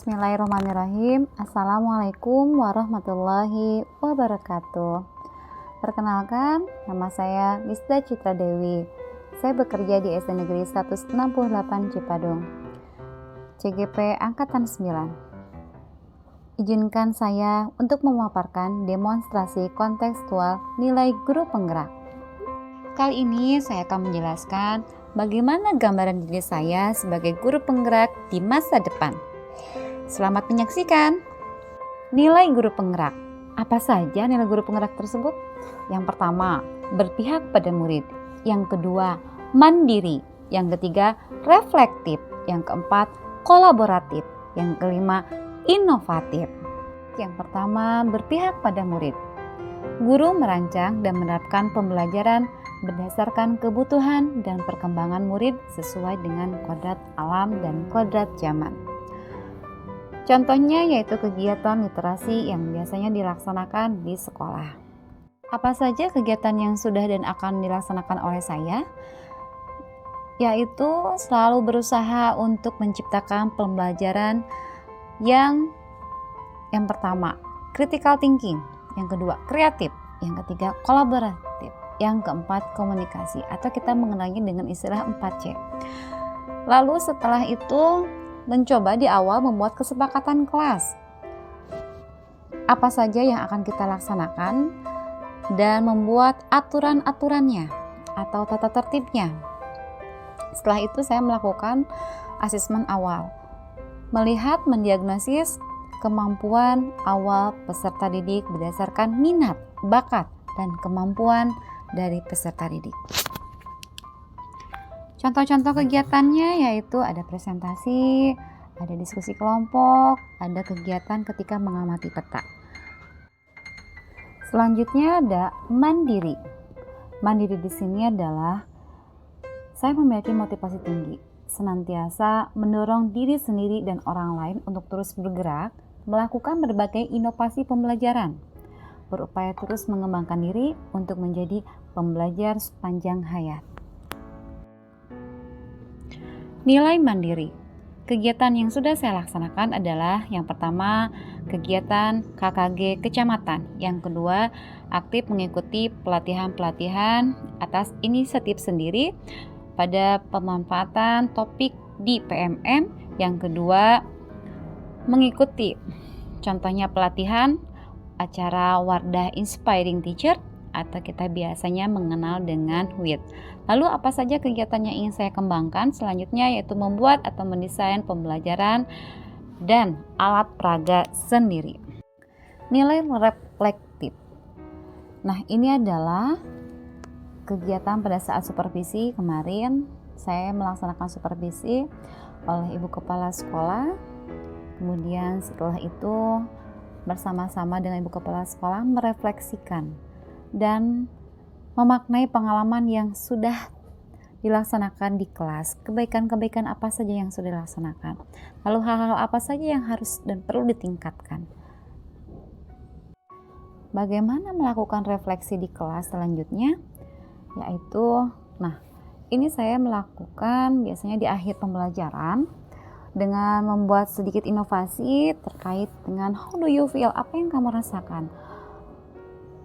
Bismillahirrahmanirrahim. Assalamualaikum warahmatullahi wabarakatuh. Perkenalkan, nama saya Lisda Citra Dewi. Saya bekerja di SD Negeri 168 Cipadung, CGP Angkatan 9. Izinkan saya untuk memaparkan demonstrasi kontekstual nilai guru penggerak. Kali ini saya akan menjelaskan bagaimana gambaran diri saya sebagai guru penggerak di masa depan. Selamat menyaksikan. Nilai guru penggerak. Apa saja nilai guru penggerak tersebut? Yang pertama, berpihak pada murid. Yang kedua, mandiri. Yang ketiga, reflektif. Yang keempat, kolaboratif. Yang kelima, inovatif. Yang pertama, berpihak pada murid. Guru merancang dan menerapkan pembelajaran berdasarkan kebutuhan dan perkembangan murid sesuai dengan kodrat alam dan kodrat zaman. Contohnya yaitu kegiatan literasi yang biasanya dilaksanakan di sekolah. Apa saja kegiatan yang sudah dan akan dilaksanakan oleh saya? Yaitu selalu berusaha untuk menciptakan pembelajaran yang pertama, critical thinking, yang kedua, kreatif, yang ketiga, kolaboratif, yang keempat, komunikasi, atau kita mengenalnya dengan istilah 4C. Lalu setelah itu mencoba di awal membuat kesepakatan kelas. Apa saja yang akan kita laksanakan dan membuat aturan-aturannya atau tata tertibnya. Setelah itu saya melakukan asesmen awal. Melihat mendiagnosis kemampuan awal peserta didik berdasarkan minat, bakat, dan kemampuan dari peserta didik. Contoh-contoh kegiatannya yaitu ada presentasi, ada diskusi kelompok, ada kegiatan ketika mengamati peta. Selanjutnya ada mandiri. Mandiri di sini adalah saya memiliki motivasi tinggi, senantiasa mendorong diri sendiri dan orang lain untuk terus bergerak, melakukan berbagai inovasi pembelajaran, berupaya terus mengembangkan diri untuk menjadi pembelajar sepanjang hayat. Nilai mandiri. Kegiatan yang sudah saya laksanakan adalah yang pertama, kegiatan KKG kecamatan. Yang kedua, aktif mengikuti pelatihan-pelatihan atas inisiatif sendiri pada pemanfaatan topik di PMM. Yang kedua, mengikuti contohnya pelatihan acara Wardah Inspiring Teacher atau kita biasanya mengenal dengan WIT. Lalu apa saja kegiatan yang ingin saya kembangkan selanjutnya yaitu membuat atau mendesain pembelajaran dan alat peraga sendiri. Nilai reflektif. Nah, ini adalah kegiatan pada saat supervisi kemarin. Saya melaksanakan supervisi oleh Ibu Kepala Sekolah. Kemudian setelah itu bersama-sama dengan Ibu Kepala Sekolah merefleksikan dan memaknai pengalaman yang sudah dilaksanakan di kelas, kebaikan-kebaikan apa saja yang sudah dilaksanakan, lalu hal-hal apa saja yang harus dan perlu ditingkatkan. Bagaimana melakukan refleksi di kelas selanjutnya? Yaitu, ini saya melakukan biasanya di akhir pembelajaran dengan membuat sedikit inovasi terkait dengan how do you feel, apa yang kamu rasakan.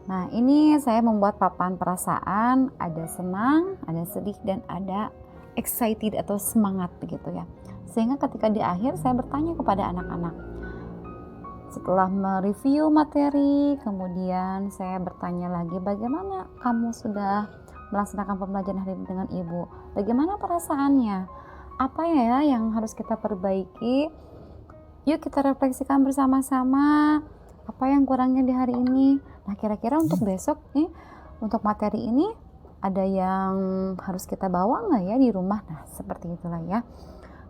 Nah, ini saya membuat papan perasaan, ada senang, ada sedih, dan ada excited atau semangat begitu ya. Sehingga ketika di akhir saya bertanya kepada anak-anak. Setelah mereview materi, kemudian saya bertanya lagi, bagaimana kamu sudah melaksanakan pembelajaran hari ini dengan Ibu? Bagaimana perasaannya? Apa ya yang harus kita perbaiki? Yuk kita refleksikan bersama-sama. Apa yang kurangnya di hari ini? Nah, kira-kira untuk besok nih, untuk materi ini ada yang harus kita bawa nggak ya di rumah? Nah, seperti itulah ya.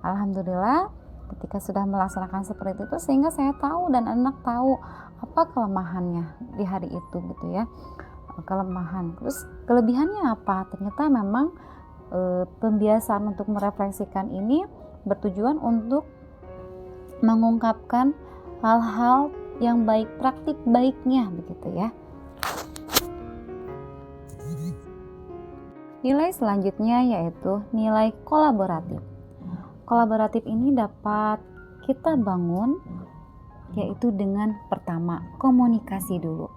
Alhamdulillah, ketika sudah melaksanakan seperti itu, sehingga saya tahu dan anak tahu apa kelemahannya di hari itu gitu ya. Kelemahan. Terus kelebihannya apa? Ternyata memang pembiasaan untuk merefleksikan ini bertujuan untuk mengungkapkan hal-hal yang baik, praktik baiknya begitu ya. Nilai selanjutnya yaitu nilai kolaboratif. Kolaboratif ini dapat kita bangun yaitu dengan pertama komunikasi dulu.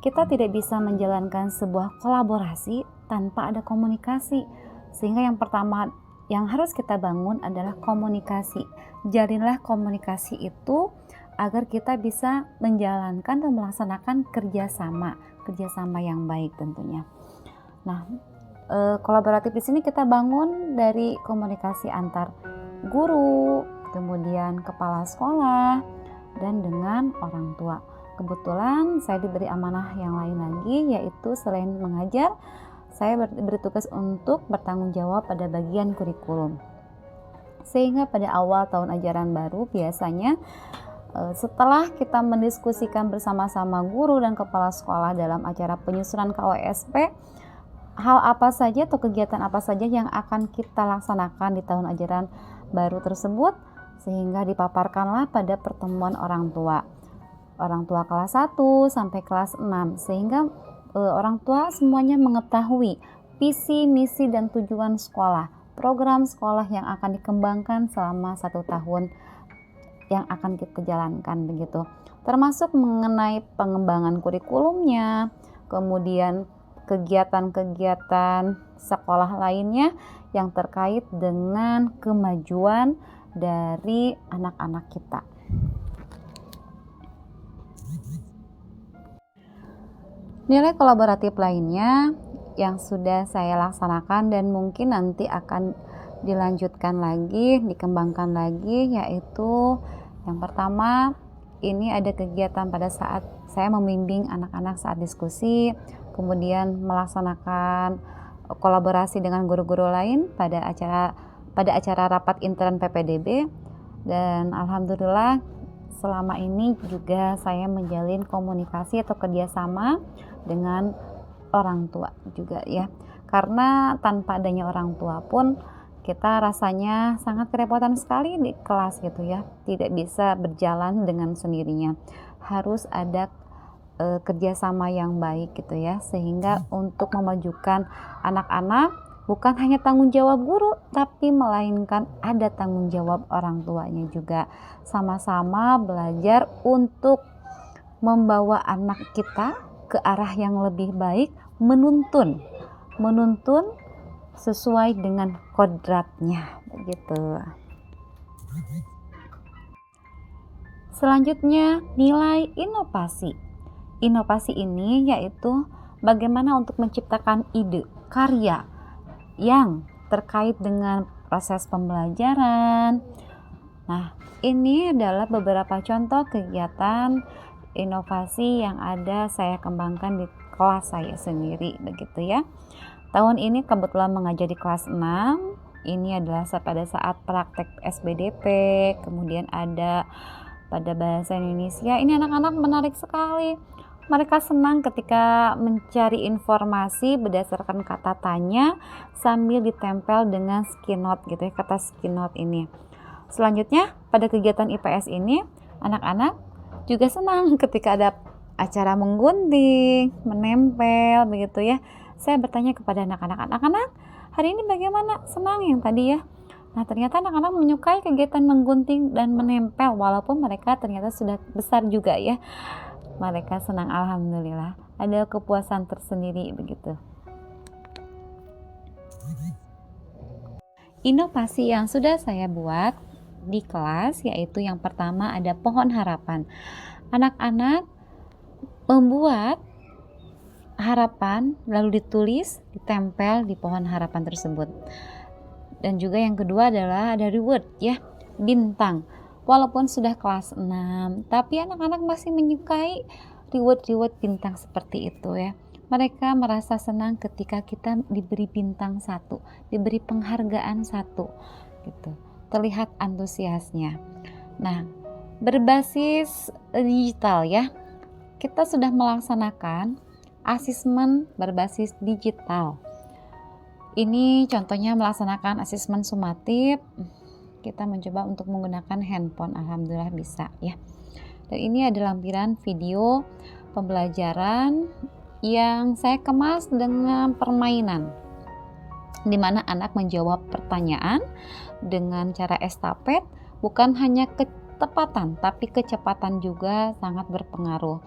Kita tidak bisa menjalankan sebuah kolaborasi tanpa ada komunikasi. Sehingga yang pertama yang harus kita bangun adalah komunikasi. Jalinlah komunikasi itu agar kita bisa menjalankan dan melaksanakan kerjasama yang baik tentunya. Nah, kolaboratif di sini kita bangun dari komunikasi antar guru, kemudian kepala sekolah, dan dengan orang tua. Kebetulan saya diberi amanah yang lain lagi, yaitu selain mengajar, saya diberi tugas untuk bertanggung jawab pada bagian kurikulum. Sehingga pada awal tahun ajaran baru biasanya setelah kita mendiskusikan bersama-sama guru dan kepala sekolah dalam acara penyusunan KWSP, hal apa saja atau kegiatan apa saja yang akan kita laksanakan di tahun ajaran baru tersebut, sehingga dipaparkanlah pada pertemuan orang tua kelas 1 sampai kelas 6, sehingga orang tua semuanya mengetahui visi, misi, dan tujuan sekolah, program sekolah yang akan dikembangkan selama 1 tahun yang akan kita jalankan begitu, termasuk mengenai pengembangan kurikulumnya, kemudian kegiatan-kegiatan sekolah lainnya yang terkait dengan kemajuan dari anak-anak kita. Nilai kolaboratif lainnya yang sudah saya laksanakan dan mungkin nanti akan dilanjutkan lagi, dikembangkan lagi, yaitu yang pertama, ini ada kegiatan pada saat saya membimbing anak-anak saat diskusi, kemudian melaksanakan kolaborasi dengan guru-guru lain pada acara rapat intern PPDB, dan alhamdulillah selama ini juga saya menjalin komunikasi atau kerjasama dengan orang tua juga ya, karena tanpa adanya orang tua pun kita rasanya sangat kerepotan sekali di kelas gitu ya, tidak bisa berjalan dengan sendirinya, harus ada kerjasama yang baik gitu ya, sehingga untuk memajukan anak-anak bukan hanya tanggung jawab guru, tapi melainkan ada tanggung jawab orang tuanya juga, sama-sama belajar untuk membawa anak kita ke arah yang lebih baik, menuntun sesuai dengan kodratnya begitu. Selanjutnya, nilai inovasi. Inovasi ini yaitu bagaimana untuk menciptakan ide, karya yang terkait dengan proses pembelajaran. Nah, ini adalah beberapa contoh kegiatan inovasi yang ada saya kembangkan di kelas saya sendiri begitu ya. Tahun ini kebetulan mengajar di kelas 6. Ini adalah pada saat praktek SBDP, kemudian ada pada bahasa Indonesia. Ini anak-anak menarik sekali. Mereka senang ketika mencari informasi berdasarkan kata tanya sambil ditempel dengan sticky note gitu ya, kata sticky note ini. Selanjutnya pada kegiatan IPS ini anak-anak juga senang ketika ada acara menggunting, menempel begitu ya. Saya bertanya kepada anak-anak, hari ini bagaimana? Senang yang tadi ya? Nah, ternyata anak-anak menyukai kegiatan menggunting dan menempel walaupun mereka ternyata sudah besar juga ya. Mereka senang, alhamdulillah. Ada kepuasan tersendiri begitu. Inovasi yang sudah saya buat di kelas yaitu yang pertama ada pohon harapan. Anak-anak membuat harapan lalu ditulis, ditempel di pohon harapan tersebut. Dan juga yang kedua adalah ada reward ya, bintang. Walaupun sudah kelas 6, tapi anak-anak masih menyukai reward bintang seperti itu ya. Mereka merasa senang ketika kita diberi bintang 1, diberi penghargaan 1 gitu. Terlihat antusiasnya. Nah, berbasis digital ya, kita sudah melaksanakan asesmen berbasis digital. Ini contohnya melaksanakan asesmen sumatif. Kita mencoba untuk menggunakan handphone, alhamdulillah bisa ya. Dan ini ada lampiran video pembelajaran yang saya kemas dengan permainan, di mana anak menjawab pertanyaan dengan cara estafet bukan hanya ketepatan, tapi kecepatan juga sangat berpengaruh.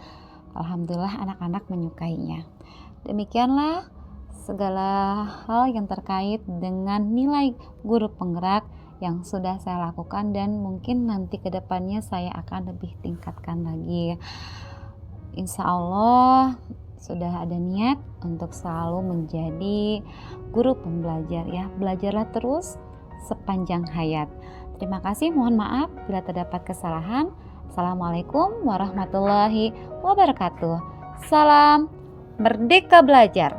Alhamdulillah anak-anak menyukainya. Demikianlah segala hal yang terkait dengan nilai guru penggerak yang sudah saya lakukan, dan mungkin nanti kedepannya saya akan lebih tingkatkan lagi. Insya Allah sudah ada niat untuk selalu menjadi guru pembelajar ya. Belajarlah terus sepanjang hayat. Terima kasih, mohon maaf bila terdapat kesalahan. Assalamualaikum warahmatullahi wabarakatuh. Salam Merdeka Belajar.